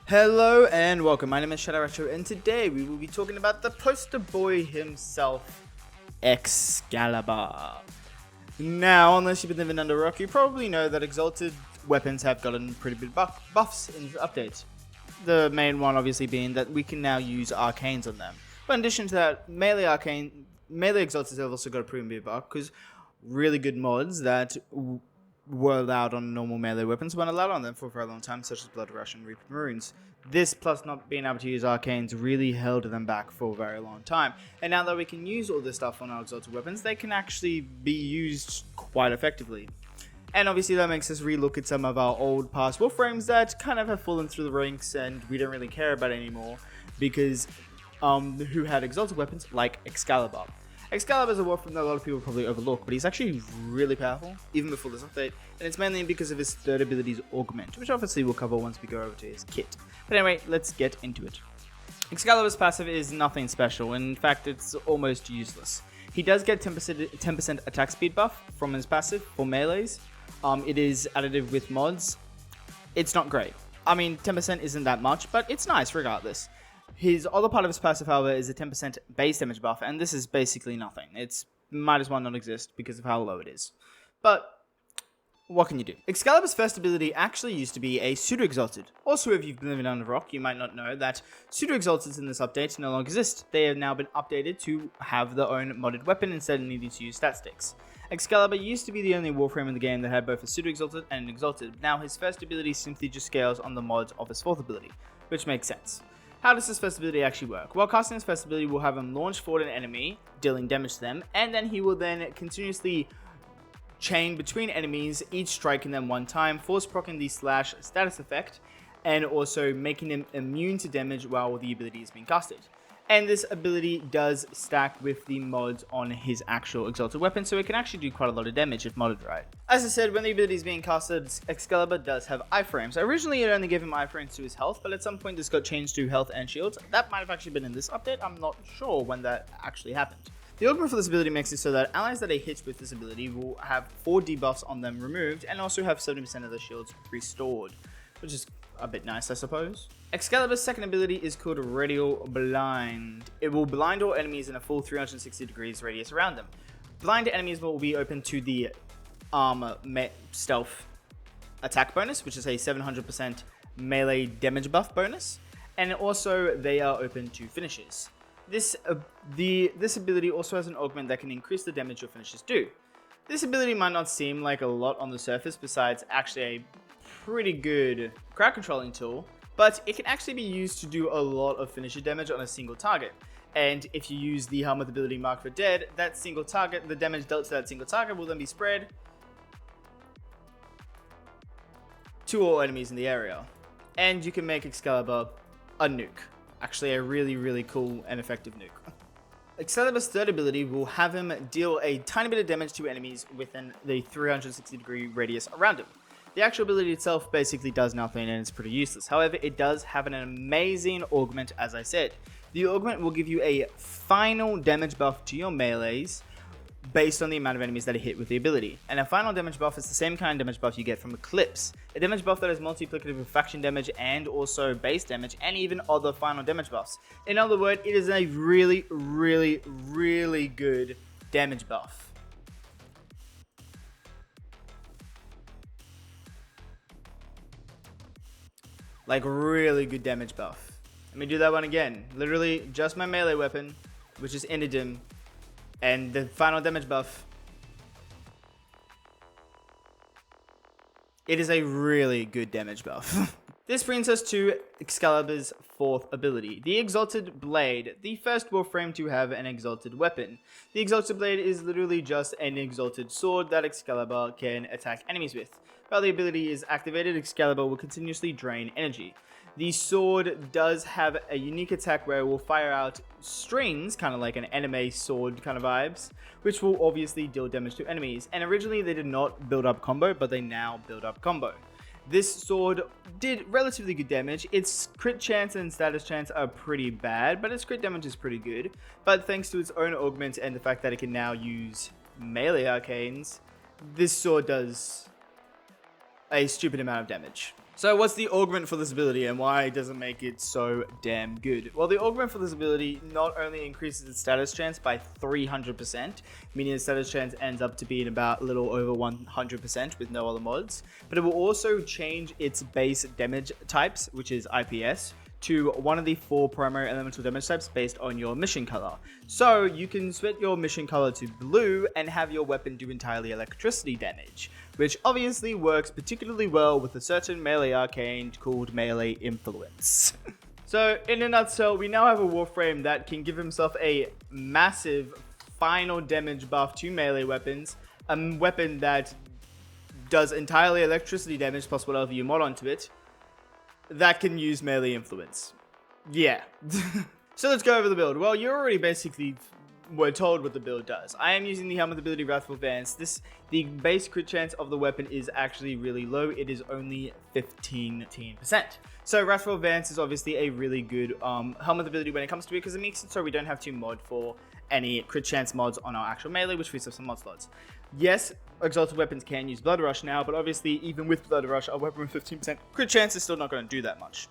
Hello and welcome, my name is Shadow and today we will be talking about the poster boy himself, Excalibur. Now, unless you've been living under a rock, you probably know that Exalted weapons have gotten pretty big buffs in updates. The main one obviously being that we can now use arcanes on them. But in addition to that, melee Exalted have also got a pretty big buff because really good mods that were allowed on normal melee weapons weren't allowed on them for a very long time, such as Blood Rush and Reaper Maroons. This, plus not being able to use arcanes, really held them back for a very long time. And now that we can use all this stuff on our Exalted weapons, they can actually be used quite effectively. And obviously that makes us relook at some of our old past Warframes that kind of have fallen through the ranks and we don't really care about anymore because who had Exalted weapons like Excalibur. Excalibur is a Warframe that a lot of people probably overlook, but he's actually really powerful, even before this update, and it's mainly because of his third ability's Augment, which obviously we'll cover once we go over to his kit. But anyway, let's get into it. Excalibur's passive is nothing special, in fact it's almost useless. He does get 10% attack speed buff from his passive for melees. It is additive with mods. It's not great. I mean, 10% isn't that much, but it's nice regardless. His other part of his passive, however, is a 10% base damage buff, and this is basically nothing. It's might as well not exist because of how low it is. But what can you do? Excalibur's first ability actually used to be a pseudo-exalted. Also, if you've been living under a rock, you might not know that pseudo-exalteds in this update no longer exist. They have now been updated to have their own modded weapon instead of needing to use stat sticks. Excalibur used to be the only Warframe in the game that had both a pseudo-exalted and an exalted. Now his first ability simply just scales on the mods of his fourth ability, which makes sense. How does this first ability actually work? Well, casting his first ability will have him launch forward an enemy, dealing damage to them, and then he will then continuously chain between enemies, each striking them one time, force proccing the slash status effect, and also making them immune to damage while the ability is being casted. And this ability does stack with the mods on his actual Exalted weapon, so it can actually do quite a lot of damage if modded right. As I said, when the ability is being casted, Excalibur does have iframes. Originally it only gave him iframes to his health, but at some point this got changed to health and shields. That might have actually been in this update, I'm not sure when that actually happened. The augment for this ability makes it so that allies that are hit with this ability will have 4 debuffs on them removed, and also have 70% of their shields restored, which is a bit nice, I suppose. Excalibur's second ability is called Radial Blind. It will blind all enemies in a full 360 degrees radius around them. Blind enemies will be open to the stealth attack bonus, which is a 700% melee damage buff bonus, and also they are open to finishes. This ability also has an augment that can increase the damage your finishes do. This ability might not seem like a lot on the surface besides actually a pretty good crowd controlling tool, but it can actually be used to do a lot of finisher damage on a single target. And if you use the Helminth ability Mark for Dead, that single target, the damage dealt to that single target will then be spread to all enemies in the area. And you can make Excalibur a nuke. Actually a really cool and effective nuke. Excalibur's third ability will have him deal a tiny bit of damage to enemies within the 360 degree radius around him. The actual ability itself basically does nothing and it's pretty useless. However, it does have an amazing augment, as I said. The augment will give you a final damage buff to your melees based on the amount of enemies that are hit with the ability. And a final damage buff is the same kind of damage buff you get from Eclipse. A damage buff that is multiplicative of faction damage and also base damage and even other final damage buffs. In other words, it is a really good damage buff. Like really good damage buff. Let me do that one again. Literally just my melee weapon, which is Inidim, and the final damage buff. It is a really good damage buff. This brings us to Excalibur's fourth ability, the Exalted Blade, the first Warframe to have an Exalted weapon. The Exalted Blade is literally just an Exalted sword that Excalibur can attack enemies with. While the ability is activated, Excalibur will continuously drain energy. The sword does have a unique attack where it will fire out strings, kind of like an anime sword kind of vibes, which will obviously deal damage to enemies. And originally they did not build up combo, but they now build up combo. This sword did relatively good damage. Its crit chance and status chance are pretty bad, but its crit damage is pretty good. But thanks to its own augment and the fact that it can now use melee arcanes, this sword does a stupid amount of damage. So what's the augment for this ability and why does it make it so damn good? Well, the augment for this ability not only increases its status chance by 300%, meaning its status chance ends up to being about a little over 100% with no other mods, but it will also change its base damage types, which is IPS, to one of the 4 primary elemental damage types based on your mission color. So you can switch your mission color to blue and have your weapon do entirely electricity damage, which obviously works particularly well with a certain melee arcane called Melee Influence. So in a nutshell, we now have a Warframe that can give himself a massive final damage buff to melee weapons, a weapon that does entirely electricity damage plus whatever you mod onto it, that can use melee influence. Yeah. So let's go over the build. Well, you already basically were told what the build does. I am using the Helminth ability Wrathful Vance. The base crit chance of the weapon is actually really low. It is only 15%. So Wrathful Vance is obviously a really good Helminth ability when it comes to it, because it makes it so we don't have to mod for any crit chance mods on our actual melee, which frees up some mod slots. Yes, Exalted weapons can use Blood Rush now, but obviously even with Blood Rush, a weapon with 15% crit chance is still not going to do that much.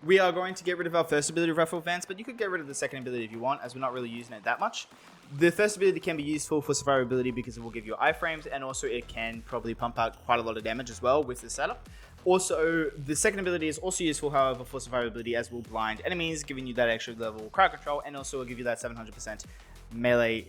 We are going to get rid of our first ability, Wrathful Vance, but you could get rid of the second ability if you want, as we're not really using it that much. The first ability can be useful for survivability because it will give you iframes, and also it can probably pump out quite a lot of damage as well with the setup. Also, the second ability is also useful, however, for survivability, as will blind enemies, giving you that extra level crowd control, and also will give you that 700% melee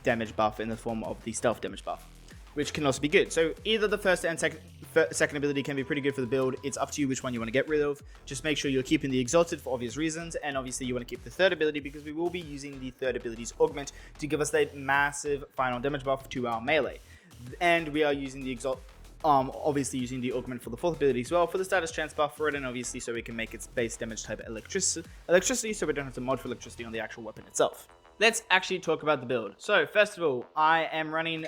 damage buff in the form of the stealth damage buff, which can also be good. So either the first and second ability can be pretty good for the build. It's up to you which one you want to get rid of. Just make sure you're keeping the Exalted for obvious reasons, and obviously you want to keep the third ability because we will be using the third ability's augment to give us that massive final damage buff to our melee. And we are using the obviously using the augment for the fourth ability as well for the status chance buff for it, and obviously so we can make its base damage type electricity, so we don't have to mod for electricity on the actual weapon itself. Let's actually talk about the build. So first of all, I am running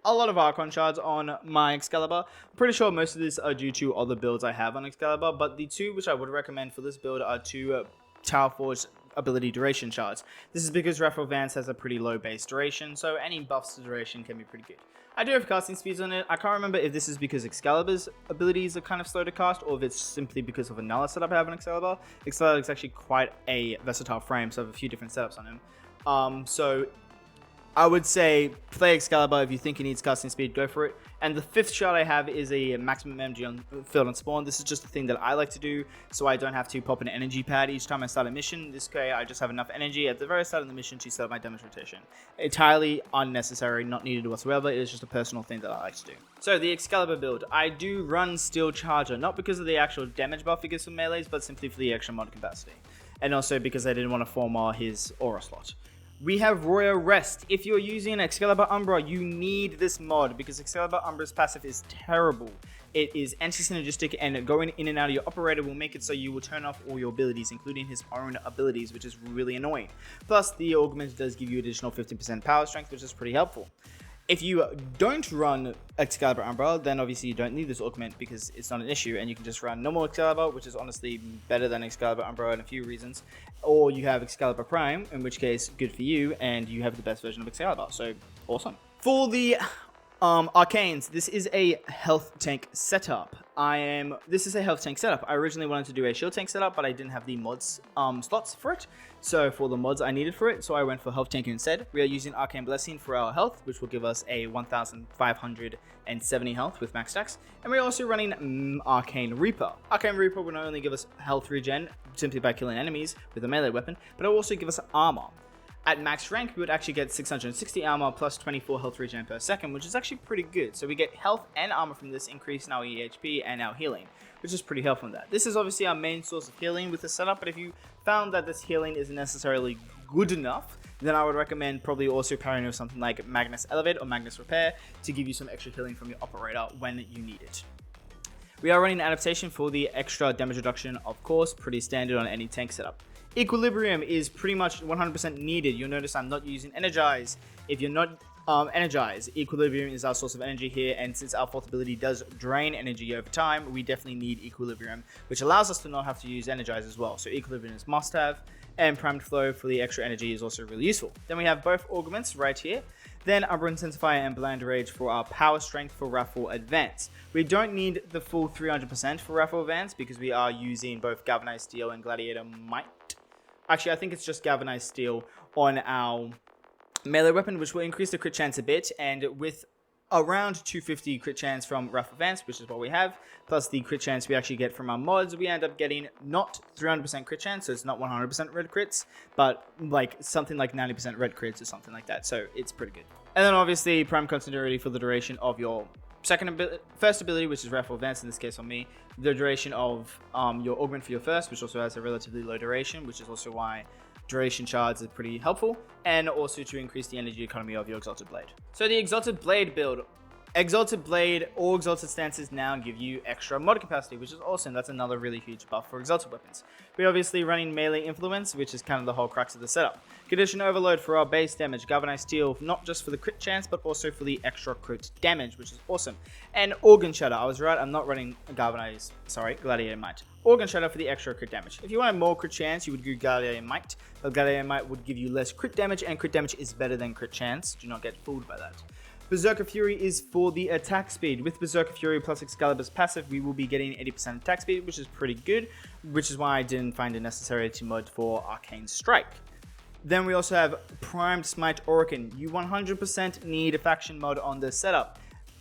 a lot of Archon Shards on my Excalibur. I'm pretty sure most of this are due to other builds I have on Excalibur, but the two which I would recommend for this build are two Tower Forge ability duration shards. This is because Wrathful Vance has a pretty low base duration, so any buffs to duration can be pretty good. I do have casting speeds on it. I can't remember if this is because Excalibur's abilities are kind of slow to cast, or if it's simply because of a Nulla setup I have on Excalibur. Excalibur is actually quite a versatile frame, so I have a few different setups on him. So I would say play Excalibur. If you think it needs casting speed, go for it. And the fifth shard I have is a maximum MG on field on spawn. This is just a thing that I like to do, so I don't have to pop an energy pad each time I start a mission. This way, I just have enough energy at the very start of the mission to set up my damage rotation. Entirely unnecessary, not needed whatsoever. It is just a personal thing that I like to do. So the Excalibur build, I do run Steel Charger, not because of the actual damage buff it gives for melees, but simply for the extra mod capacity. And also because I didn't want to form his aura slot. We have Royal Rest. If you're using Excalibur Umbra, you need this mod because Excalibur Umbra's passive is terrible. It is anti-synergistic, and going in and out of your operator will make it so you will turn off all your abilities, including his own abilities, which is really annoying. Plus, the augment does give you additional 15% power strength, which is pretty helpful. If you don't run Excalibur Umbra, then obviously you don't need this augment because it's not an issue, and you can just run normal Excalibur, which is honestly better than Excalibur Umbra in a few reasons. Or you have Excalibur Prime, in which case, good for you, and you have the best version of Excalibur, so awesome. For the Arcanes, this is a health tank setup. This is a health tank setup. I originally wanted to do a shield tank setup, but I didn't have the mods slots for it. So for the mods I needed for it, so I went for health tank instead. We are using Arcane Blessing for our health, which will give us a 1,570 health with max stacks. And we're also running Arcane Reaper. Arcane Reaper will not only give us health regen simply by killing enemies with a melee weapon, but it will also give us armor. At max rank, we would actually get 660 armor plus 24 health regen per second, which is actually pretty good. So we get health and armor from this, increase in our EHP and our healing, which is pretty helpful in that. This is obviously our main source of healing with the setup, but if you found that this healing isn't necessarily good enough, then I would recommend probably also pairing with something like Magnus Elevate or Magnus Repair to give you some extra healing from your operator when you need it. We are running adaptation for the extra damage reduction, of course, pretty standard on any tank setup. Equilibrium is pretty much 100% needed. You'll notice I'm not using energize. If you're not energize, equilibrium is our source of energy here, and since our fourth ability does drain energy over time, we definitely need equilibrium, which allows us to not have to use energize as well. So equilibrium is must have, and primed flow for the extra energy is also really useful. Then we have both augments right here. Then Umbra Intensifier and Blind Rage for our power strength for Raffle Advance. We don't need the full 300% for Raffle Advance because we are using both Galvanized Steel and Gladiator Might. Actually, I think it's just Galvanized Steel on our melee weapon, which will increase the crit chance a bit, and with around 250 crit chance from Rough Advance, which is what we have, plus the crit chance we actually get from our mods, we end up getting not 300% crit chance, so it's not 100% red crits, but like something like 90% red crits or something like that, so it's pretty good. And then obviously prime continuity for the duration of your first ability, which is Raffle Advance in this case on me, the duration of your augment for your first, which also has a relatively low duration, which is also why Archon Shards is pretty helpful, and also to increase the energy economy of your Exalted Blade. So the Exalted Blade build. Exalted Blade or Exalted stances now give you extra mod capacity, which is awesome. That's another really huge buff for Exalted weapons. We're obviously running melee influence, which is kind of the whole crux of the setup. Condition Overload for our base damage, Galvanized Steel, not just for the crit chance, but also for the extra crit damage, which is awesome. And Organ Shatter, I was right, I'm not running Gladiator Might. Organ Shatter for the extra crit damage. If you wanted more crit chance, you would do Gladiator Might, but Gladiator Might would give you less crit damage, and crit damage is better than crit chance. Do not get fooled by that. Berserker Fury is for the attack speed. With Berserker Fury plus Excalibur's passive, we will be getting 80% attack speed, which is pretty good, which is why I didn't find it necessary to mod for Arcane Strike. Then we also have Primed Smite Orokin. You 100% need a faction mod on this setup.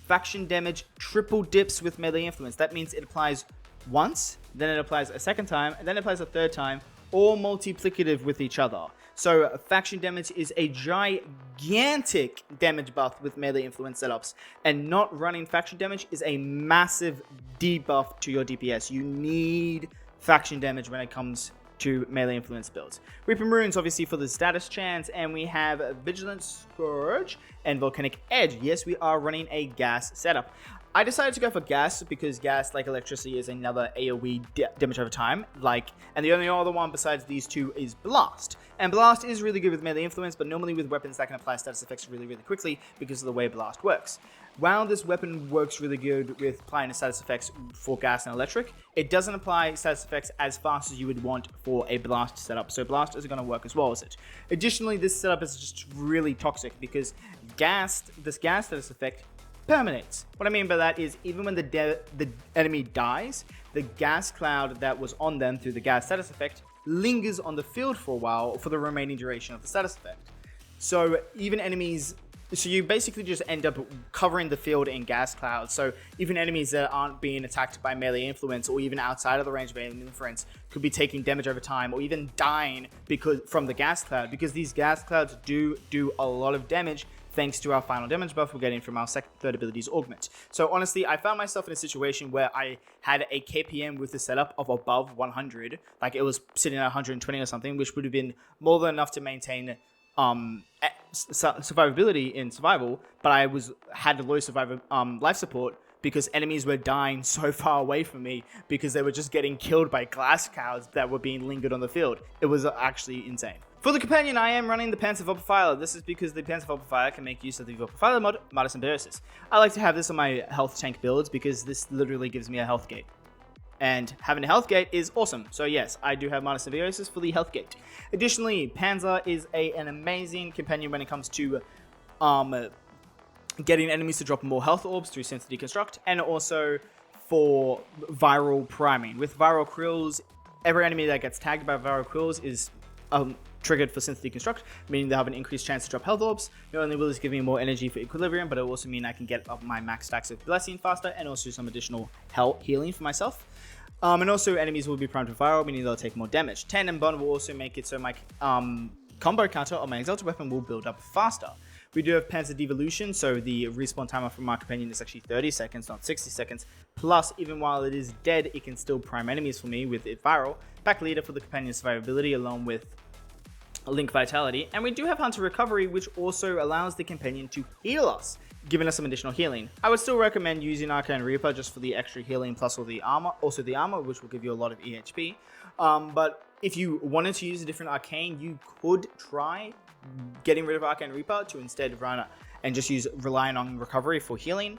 Faction damage triple dips with melee influence. That means it applies once, then it applies a second time, and then it applies a third time, all multiplicative with each other. So faction damage is a gigantic damage buff with melee influence setups, and not running faction damage is a massive debuff to your DPS. You need faction damage when it comes to melee influence builds. Reaper Runes obviously for the status chance, and we have Vigilant Scourge and Volcanic Edge. Yes, we are running a gas setup. I decided to go for gas because gas, like electricity, is another AoE damage over time. And the only other one besides these two is Blast. And Blast is really good with melee influence, but normally with weapons that can apply status effects really, really quickly because of the way Blast works. While this weapon works really good with applying status effects for gas and electric, it doesn't apply status effects as fast as you would want for a Blast setup. So Blast isn't going to work as well as it. Additionally, this setup is just really toxic because this gas status effect permanents. What I mean by that is even when the enemy dies, the gas cloud that was on them through the gas status effect lingers on the field for a while for the remaining duration of the status effect. So you basically just end up covering the field in gas clouds. So even enemies that aren't being attacked by melee influence or even outside of the range of melee influence could be taking damage over time or even dying from the gas cloud, because these gas clouds do a lot of damage thanks to our final damage buff we're getting from our third ability's augment. So honestly, I found myself in a situation where I had a KPM with the setup of above 100, like it was sitting at 120 or something, which would have been more than enough to maintain survivability in survival, but I had low life support because enemies were dying so far away from me because they were just getting killed by glass cows that were being lingered on the field. It was actually insane. For the companion, I am running the Pants of Vaporfire. This is because the Pants of Vaporfire can make use of the Vaporfire mod, Midas Symbiosis. I like to have this on my health tank builds because this literally gives me a health gate. And having a health gate is awesome. So yes, I do have Midas Symbiosis for the health gate. Additionally, Panzer is an amazing companion when it comes to getting enemies to drop more health orbs through Synth Deconstruct, and also for viral priming. With viral krills, every enemy that gets tagged by viral krills is triggered for Synth Deconstruct, meaning they have an increased chance to drop health orbs. Not only will this give me more energy for equilibrium, but it will also mean I can get up my max stacks of blessing faster and also some additional healing for myself. And also enemies will be primed with viral, meaning they'll take more damage. 10 and Bond will also make it so my combo counter on my Exalted weapon will build up faster. We do have Panzer Devolution, so the respawn timer from our companion is actually 30 seconds, not 60 seconds. Plus, even while it is dead, it can still prime enemies for me with it viral. Back leader for the companion survivability, along with Link Vitality, and we do have Hunter Recovery, which also allows the companion to heal us, giving us some additional healing. I would still recommend using Arcane Reaper just for the extra healing plus all the armor, which will give you a lot of EHP. But if you wanted to use a different Arcane, you could try getting rid of Arcane Reaper to instead run and just relying on Recovery for healing.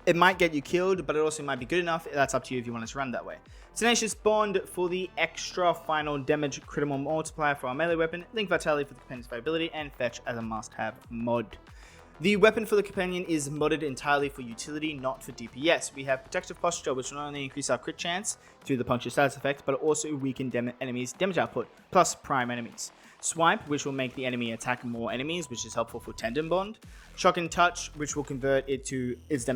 It might get you killed, but it also might be good enough. That's up to you if you want to run that way. Tenacious Bond for the extra final damage critical multiplier for our melee weapon, Link Vitality for the companion's viability, and Fetch as a must-have mod. The weapon for the companion is modded entirely for utility, not for DPS. We have Protective Posture, which will not only increase our crit chance through the puncture status effect, but also weaken enemies' damage output, plus prime enemies. Swipe, which will make the enemy attack more enemies, which is helpful for Tendon Bond. Shock and Touch, which will convert it to its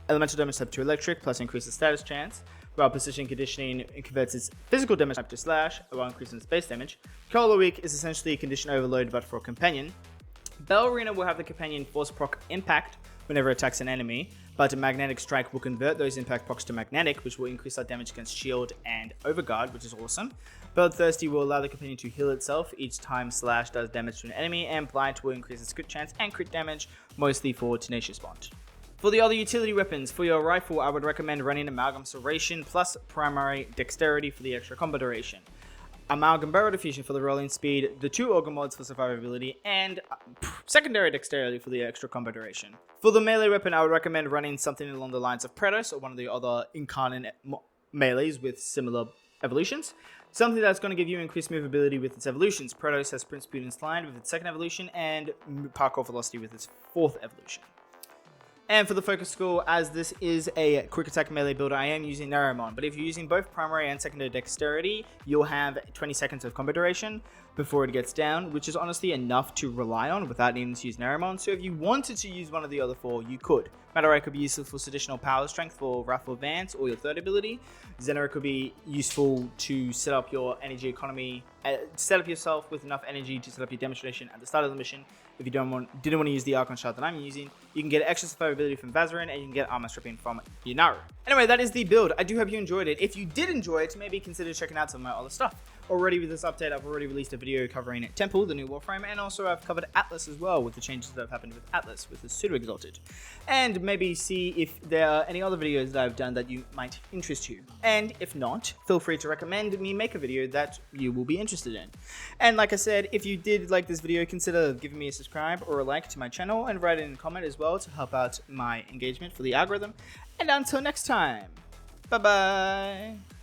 elemental damage type to electric, plus increase the status chance. While Position Conditioning converts its physical damage type to slash, while increasing its base damage. Color Weak is essentially a condition overload, but for a companion. Ballerina will have the companion force proc impact whenever it attacks an enemy, but a magnetic strike will convert those impact procs to magnetic, which will increase our damage against shield and overguard, which is awesome. Bloodthirsty will allow the companion to heal itself each time slash does damage to an enemy, and Blight will increase its crit chance and crit damage, mostly for Tenacious Bond. For the other utility weapons, for your rifle, I would recommend running Amalgam Serration plus Primary Dexterity for the extra combo duration. Amalgam Barrel Diffusion for the rolling speed, the 2 Auger mods for survivability, and secondary dexterity for the extra combo duration. For the melee weapon, I would recommend running something along the lines of Pretos or one of the other incarnate melees with similar evolutions. Something that's going to give you increased movability with its evolutions. Pretos has Sprint Speed and Slide with its 2nd evolution, and Parkour Velocity with its 4th evolution. And for the focus score, as this is a quick attack melee build, I am using Naramon. But if you're using both primary and secondary dexterity, you'll have 20 seconds of combo duration before it gets down, which is honestly enough to rely on without needing to use Naramon. So if you wanted to use one of the other 4, you could. Matarite could be useful for additional power strength for Wrathful Vance or your 3rd ability. Zenora could be useful to set up your energy economy, set up yourself with enough energy to set up your demonstration at the start of the mission. If you didn't want to use the Archon Shard that I'm using, you can get extra survivability from Vazarin, and you can get armor stripping from Yunaru. Anyway, that is the build. I do hope you enjoyed it. If you did enjoy it, maybe consider checking out some of my other stuff. Already with this update, I've already released a video covering Temple, the new Warframe, and also I've covered Atlas as well, with the changes that have happened with Atlas, with the pseudo Exalted. And maybe see if there are any other videos that I've done that you might interest you. And if not, feel free to recommend me make a video that you will be interested in. And like I said, if you did like this video, consider giving me a subscribe or a like to my channel, and write in a comment as well to help out my engagement for the algorithm. And until next time, bye bye.